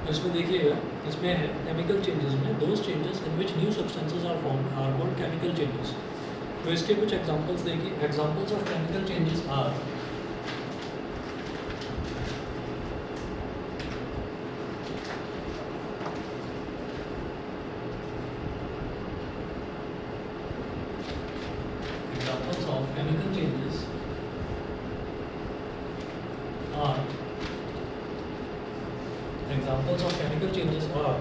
इसमें देखिएगा, इसमें है केमिकल चेंजेस में those changes in which new substances are formed are called chemical changes. तो इसके कुछ एग्जांपल्स देखिए। Examples of chemical changes are examples of chemical changes are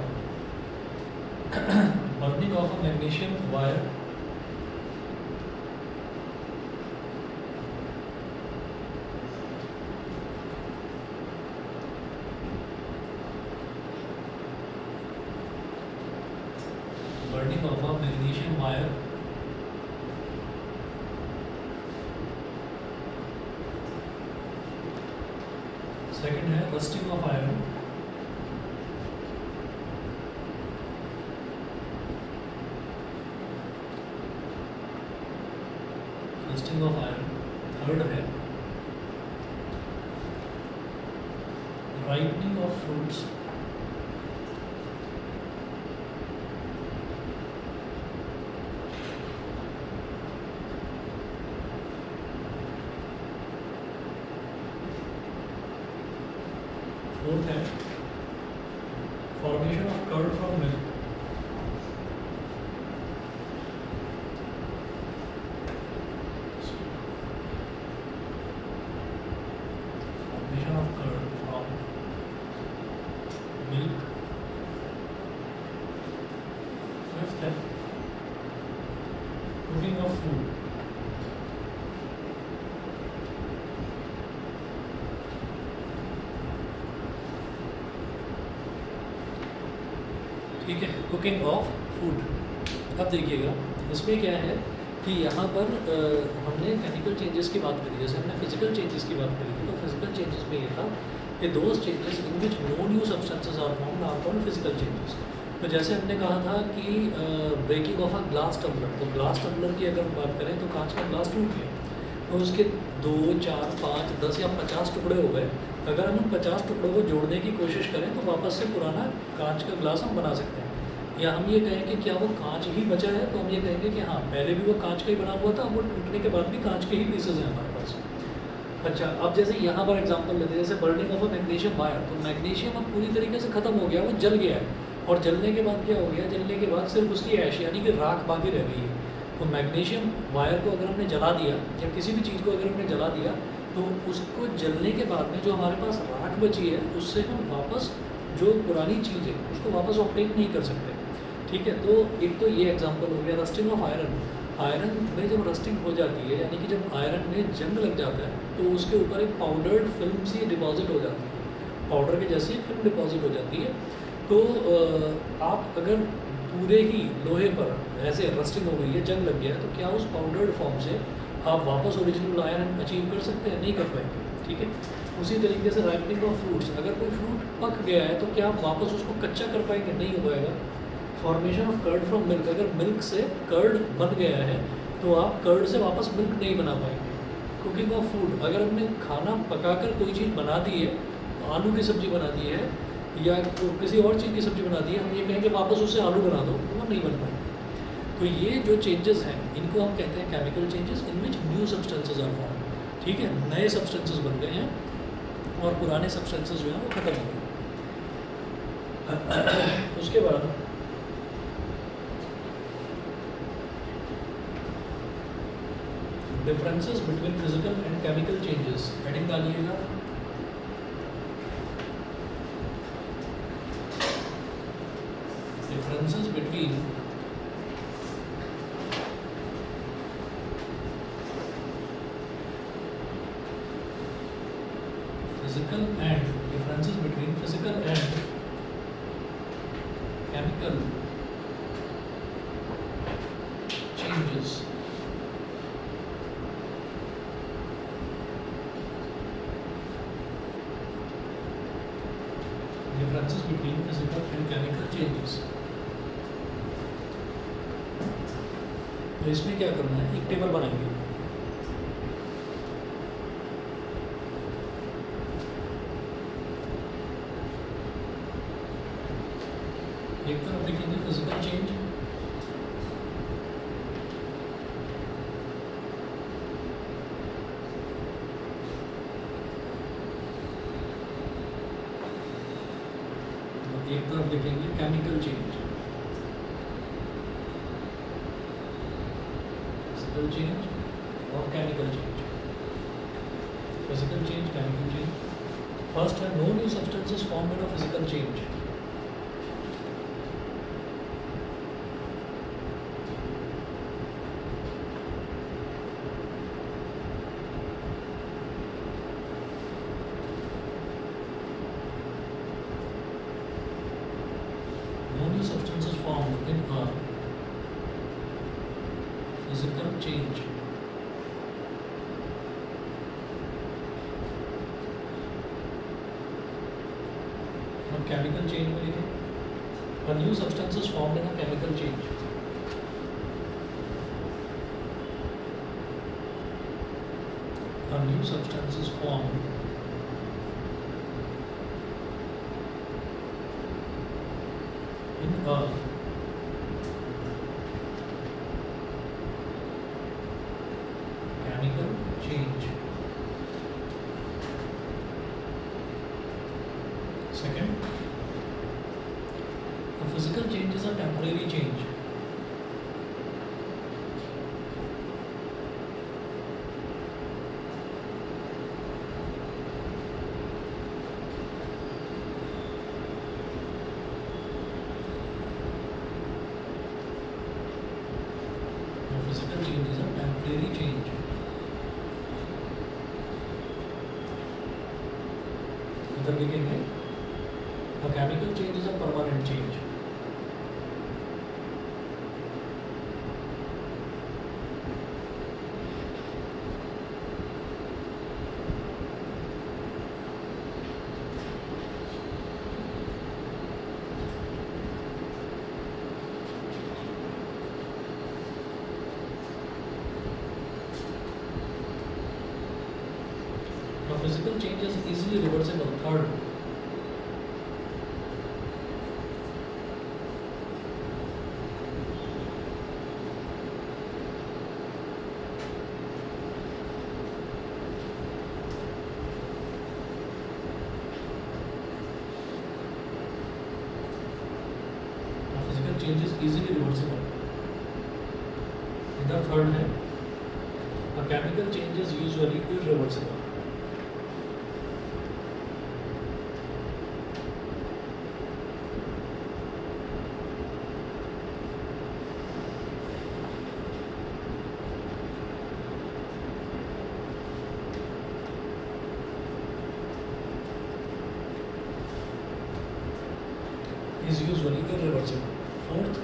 burning of a magnesium wire, burning of a magnesium wire, second है rusting of iron, rusting of iron. Third है ripening of fruits, fourth है formation of curd from milk, formation of curd from milk. Fifth है cooking of food, ठीक है, cooking of food. अब देखिएगा इसमें क्या है कि यहाँ पर हमने केमिकल चेंजेस की बात करी, जैसे हमने फिजिकल चेंजेस की बात करी थी, तो फिजिकल चेंजेस में ये था कि those changes in which no new substances are formed are called physical changes. तो जैसे हमने कहा था कि breaking of a glass tumbler, तो ग्लास टम्बलर की अगर हम बात करें तो कांच का ग्लास टूट गया, तो उसके 2, 4, 5, 10 या 50 टुकड़े हो गए। अगर हम उन 50 टुकड़ों को जोड़ने की कोशिश करें तो वापस से पुराना कांच का ग्लास हम बना सकते हैं। या हम ये कहें कि क्या वो कांच ही बचा है, तो हम ये कहेंगे कि हाँ पहले भी वो कांच का ही बना हुआ था, वो टूटने के बाद भी कांच के ही पीसेज हैं हमारे पास। अच्छा, अब जैसे यहाँ पर एग्जांपल लेते हैं, जैसे burning of a magnesium wire, तो मैग्नीशियम अब पूरी तरीके से ख़त्म हो गया, वो जल गया है। और जलने के बाद क्या हो गया, जलने के बाद सिर्फ उसकी ऐश यानी कि राख बाकी रह गई है। तो मैग्नीशियम वायर को अगर हमने जला दिया या किसी भी चीज़ को अगर हमने जला दिया, तो उसको जलने के बाद में जो हमारे पास राख बची है उससे हम वापस जो पुरानी चीज़ है उसको वापस ऑब्टेन नहीं कर सकते। ठीक है, तो एक तो ये एग्जांपल हो गया रस्टिंग ऑफ आयरन। आयरन में जब रस्टिंग हो जाती है, यानी कि जब आयरन में जंग लग जाता है, तो उसके ऊपर एक पाउडर्ड फिल्म सी डिपॉजिट हो जाती है, पाउडर के जैसी फिल्म डिपॉजिट हो जाती है। तो आप अगर पूरे ही लोहे पर ऐसे रस्टिंग हो गई है, जंग लग गया है, तो क्या उस पाउडर्ड फॉर्म से आप वापस ओरिजिनल आयरन अचीव कर सकते हैं? नहीं कर पाएंगे। ठीक है, उसी तरीके से राइपनिंग ऑफ फ्रूट्स, अगर कोई फ्रूट पक गया है तो क्या आप वापस उसको कच्चा कर पाएंगे? नहीं हो पाएगा। Formation of curd from milk, अगर मिल्क से कर्ड बन गया है तो आप कर्ड से वापस मिल्क नहीं बना पाएंगे। कुकिंग ऑफ फूड, अगर हमने खाना पकाकर कोई चीज़ बना दी है, आलू की सब्ज़ी बना दी है या तो किसी और चीज़ की सब्ज़ी बना दी है, हम ये कहेंगे वापस उससे आलू बना दो, तो वो नहीं बन पाएंगे। तो ये जो चेंजेस हैं इनको हम कहते हैं chemical changes in which new substances are form. ठीक है, नए सब्सटेंसेस बन गए हैं और पुराने सब्सटेंसेस जो हैं वो ख़त्म हो गए। उसके बाद differences between physical and chemical changes, heading डालिएगा। Differences between physical and differences between physical and chemical changes। Differences between physical and chemical changes। तो इसमें क्या करना है, एक टेबल बनाएंगे। एक तरफ लिखेंगे फिजिकल चेंज, एक तरफ लिखेंगे केमिकल चेंज। फिजिकल चेंज और chemical change. Physical change, chemical change. First है no new substances form in a physical change. No new substances formed in a physical change. अब केमिकल चेंज में लिखें, a new substances formed in a chemical change. A new substances formed in a chemical change. Second, a physical change is a temporary change. A physical change is a temporary change. इधर लिखेंगे a chemical change is a permanent change. A physical change is easily reversible. Third, a physical change is easily reversible. The third है a chemical change is usually irreversible. Is usually irreversible. Fourth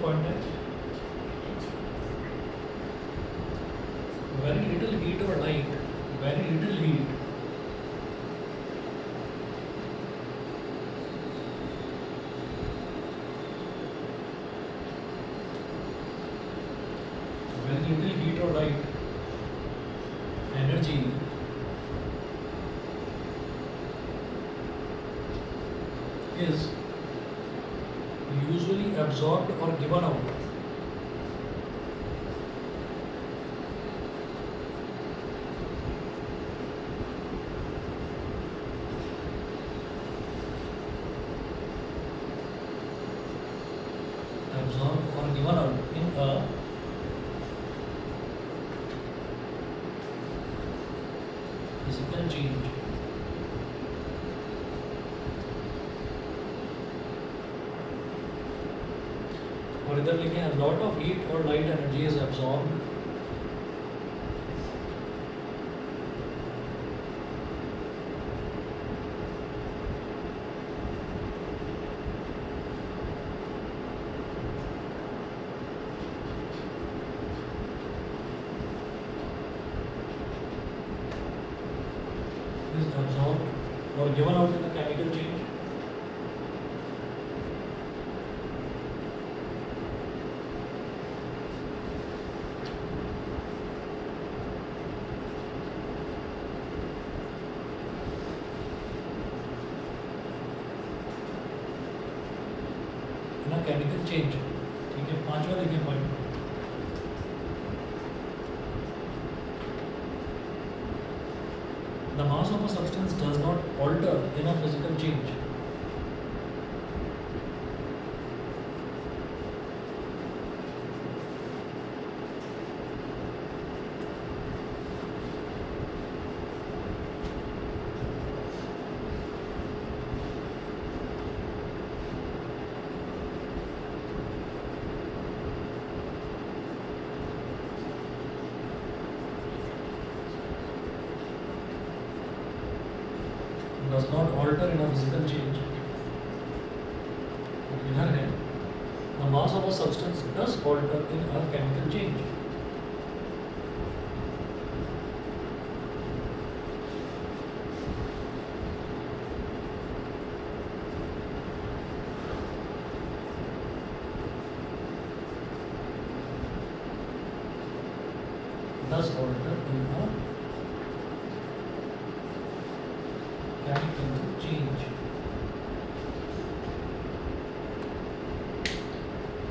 point है very little heat or light, very little heat or light energy is usually absorbed or given out. Absorbed or given out in a physical change. और इधर लिखें a lot of heat or light energy is absorbed is absorbed or given out in the chemical change. Chemical change. ठीक है, पांचवा देखिए point, the mass of a substance does not alter in a physical change. does not alter in a physical change। इधर है the mass of a substance does alter in a chemical change। does alter in a chemical change।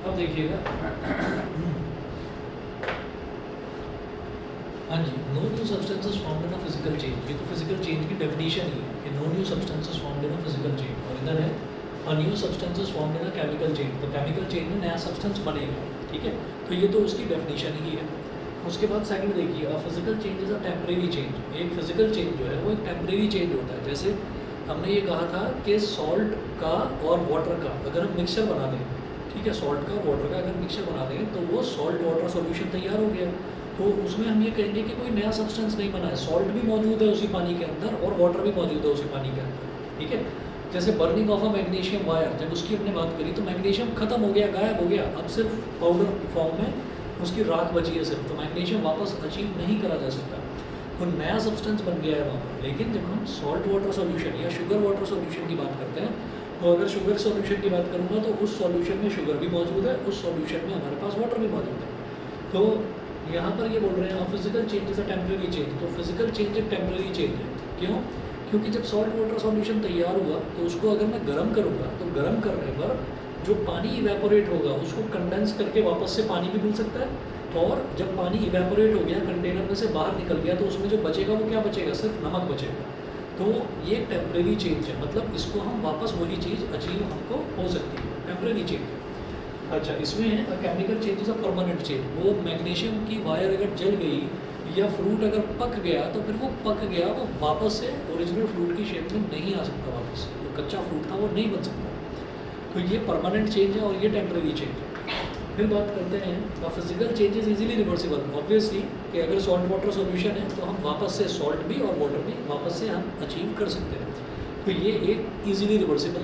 अब देखिएगा, हाँ जी, no new substances formed in a physical change. ये तो physical change की definition ही है कि no new substances formed in a physical change. और इधर है a new substances formed in a chemical change. तो केमिकल चेंज में नया सब्सटेंस बनेगा। ठीक है, तो ये तो उसकी डेफिनेशन ही है। उसके बाद सेकंड देखिए, अ physical change is a temporary change. एक फिजिकल चेंज जो है वो एक टेम्परेरी चेंज होता है। जैसे हमने ये कहा था कि सॉल्ट का और वाटर का अगर हम मिक्सचर बना दें, ठीक है, सॉल्ट का और वाटर का अगर मिक्सचर बना दें तो वो सॉल्ट वाटर सॉल्यूशन तैयार हो गया। तो उसमें हम ये कहेंगे कि कोई नया सब्सटेंस नहीं बना है, सॉल्ट भी मौजूद है उसी पानी के अंदर और वाटर भी मौजूद है उसी पानी के अंदर। ठीक है, जैसे burning of a magnesium wire, जब उसकी हमने बात करी तो मैग्नीशियम खत्म हो गया, गायब हो गया, अब सिर्फ पाउडर फॉर्म में उसकी राख बची है सिर्फ। तो मैग्नीशियम वापस अचीव नहीं करा जा सकता, तो नया सब्सटेंस बन गया है वहाँ पर। लेकिन जब हम सॉल्ट वाटर सॉल्यूशन या शुगर वाटर सॉल्यूशन की बात करते हैं, तो अगर शुगर सॉल्यूशन की बात करूँगा तो उस सॉल्यूशन में शुगर भी मौजूद है, उस सॉल्यूशन में हमारे पास वाटर भी मौजूद है। तो यहाँ पर ये बोल रहे हैं physical change is a temporary change. तो फिजिकल चेंज एक टेम्परेरी चेंज है। क्यों? क्योंकि जब सॉल्ट वाटर सॉल्यूशन तैयार हुआ तो उसको अगर मैं गर्म करूँगा तो गर्म करने पर जो पानी इवेपोरेट होगा उसको कंडेंस करके वापस से पानी भी मिल सकता है। और जब पानी इवेपोरेट हो गया, कंटेनर में से बाहर निकल गया, तो उसमें जो बचेगा वो क्या बचेगा? सिर्फ नमक बचेगा। तो ये टेम्परेरी चेंज है, मतलब इसको हम वापस वही चीज़ अचीव हमको हो सकती है, टेम्परेरी चेंज है। अच्छा, इसमें है chemical change is a permanent change. वो मैग्नीशियम की वायर अगर जल गई या फ्रूट अगर पक गया तो फिर वो पक गया, वो वापस से ओरिजिनल फ्रूट की शेप में नहीं आ सकता, वापस जो कच्चा फ्रूट था वो नहीं बन सकता। तो ये परमानेंट चेंज है और ये टेम्परेरी चेंज है। फिर बात करते हैं physical changes easily reversible. Obviously कि अगर सॉल्ट वाटर सॉल्यूशन है तो हम वापस से सॉल्ट भी और वाटर भी वापस से हम अचीव कर सकते हैं। तो ये एक इजीली रिवर्सिबल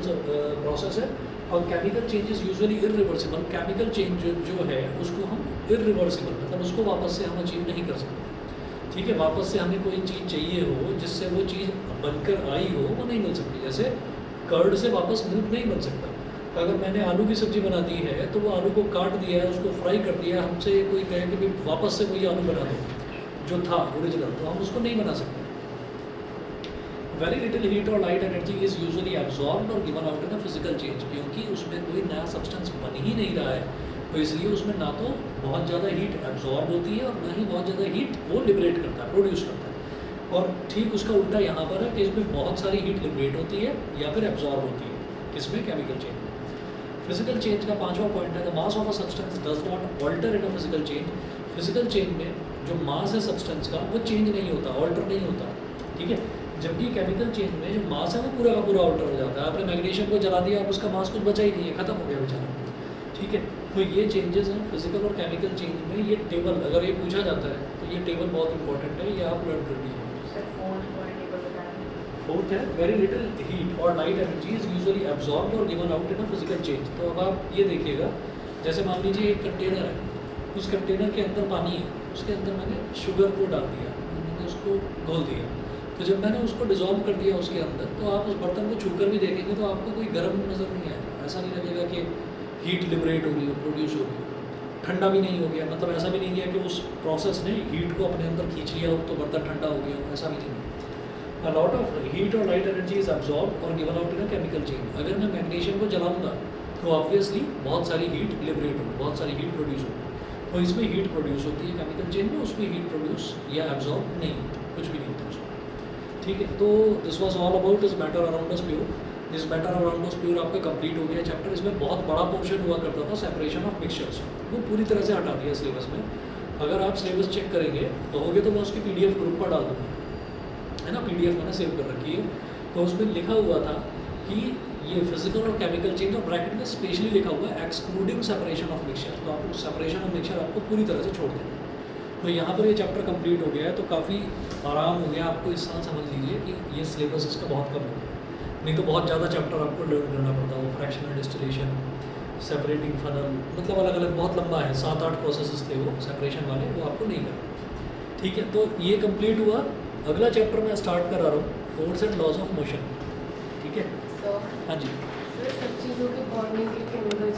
प्रोसेस है। और chemical changes usually irreversible. Chemical change जो है उसको हम इरिवर्सिबल, मतलब उसको वापस से हम अचीव नहीं कर सकते। ठीक है, वापस से हमें कोई चीज़ चाहिए हो जिससे वो चीज़ बनकर आई हो, वो नहीं मिल सकती। जैसे कर्ड से वापस मिल्क नहीं बन सकता। अगर मैंने आलू की सब्ज़ी बना दी है तो वो आलू को काट दिया है, उसको फ्राई कर दिया, हमसे कोई कहे कि भाई वापस से वही आलू बना दो जो था ओरिजिनल, तो हम उसको नहीं बना सकते। वेरी लिटिल हीट और light energy is usually absorbed और given out in a physical change. क्योंकि उसमें कोई नया सब्सटेंस बन ही नहीं रहा है, तो इसलिए उसमें ना तो बहुत ज़्यादा हीट एब्जॉर्ब होती है और ना ही बहुत ज़्यादा हीट वो लिबरेट करता है, प्रोड्यूस करता है। और ठीक उसका उल्टा यहाँ पर है कि इसमें बहुत सारी हीट लिबरेट होती है या फिर एब्जॉर्ब होती है। किसमें? Chemical change. फिजिकल चेंज का पांचवा पॉइंट है the mass of a substance does not alter in a physical change. Physical change में जो मास है सब्सटेंस का वो चेंज नहीं होता, ऑल्टर नहीं होता। ठीक है, जबकि केमिकल चेंज में जो मास है वो पूरा का पूरा ऑल्टर हो जाता है। आपने मैग्नीशियम को जला दिया, अब उसका मास कुछ बचा ही नहीं है, खत्म हो गया बेचारा। ठीक है, तो ये चेंजेस हैं फिजिकल और केमिकल चेंज में। ये टेबल अगर ये पूछा जाता है तो ये टेबल बहुत इंपॉर्टेंट है, ये आप लर्न कर लीजिए। फोर्थ है वेरी लिटिल हीट और light energy is usually absorbed और given out in a physical change. तो अब आप ये देखिएगा, जैसे मान लीजिए एक कंटेनर है, उस कंटेनर के अंदर पानी है, उसके अंदर मैंने शुगर को डाल दिया, मैंने उसको घोल दिया। तो जब मैंने उसको डिज़ोल्व कर दिया उसके अंदर, तो आप उस बर्तन को छूकर भी देखेंगे तो आपको कोई गर्म नज़र नहीं आएगा। ऐसा नहीं लगेगा कि हीट लिबरेट हो रही हो, प्रोड्यूस हो रही हो। ठंडा भी नहीं हो गया, मतलब ऐसा भी नहीं किया कि उस प्रोसेस ने हीट को अपने अंदर खींच लिया हो तो बर्तन ठंडा हो गया हो, ऐसा भी नहीं है। A lot of heat और light energy is absorbed और given out in a chemical change। अगर मैं मैग्नीशियम को जलाऊंगा तो ऑब्वियसली बहुत सारी हीट लिबरेट होगी, बहुत सारी हीट प्रोड्यूस होगी। तो इसमें हीट प्रोड्यूस होती है केमिकल चेन में, उसमें हीट प्रोड्यूस या एब्जॉर्ब नहीं होती, कुछ भी नहीं होता उसमें। ठीक है, तो this was all about this matter around us pure. This matter around us pure आपका कंप्लीट हो गया चैप्टर। इसमें बहुत बड़ा पोर्शन हुआ करता था सेपरेशन ऑफ मिक्सचर्स, वो पूरी तरह से हटा दिया सिलेबस में। अगर आप सिलेबस चेक करेंगे कहोगे तो मैं उसकी PDF ग्रुप पर डाल दूँगा, है ना, PDF मैंने सेव कर रखी है। तो उसमें लिखा हुआ था कि ये फिजिकल और केमिकल चेंज, और ब्रैकेट में स्पेशली लिखा हुआ है एक्सक्लूडिंग सेपरेशन ऑफ मिक्सचर। तो आपको सेपरेशन ऑफ मिक्सचर आपको पूरी तरह से छोड़ देना है। तो यहाँ पर ये चैप्टर कंप्लीट हो गया है, तो काफ़ी आराम हो गया आपको। इस साल समझ लीजिए कि ये सिलेबस इसका बहुत कम हो गया, नहीं तो बहुत ज़्यादा चैप्टर आपको लर्न करना पड़ता। वो फ्रैक्शनल डिस्टिलेशन, सेपरेटिंग फनल, मतलब अलग अलग बहुत लंबा है, 7-8 प्रोसेसेस थे वो सेपरेशन वाले, वो आपको नहीं करना। ठीक है, तो ये कंप्लीट हुआ। अगला चैप्टर मैं स्टार्ट करा रहा हूँ, force and laws of motion. ठीक है, तो हाँ जी। सब चीज़ों के बॉन्डिंग के केमिकल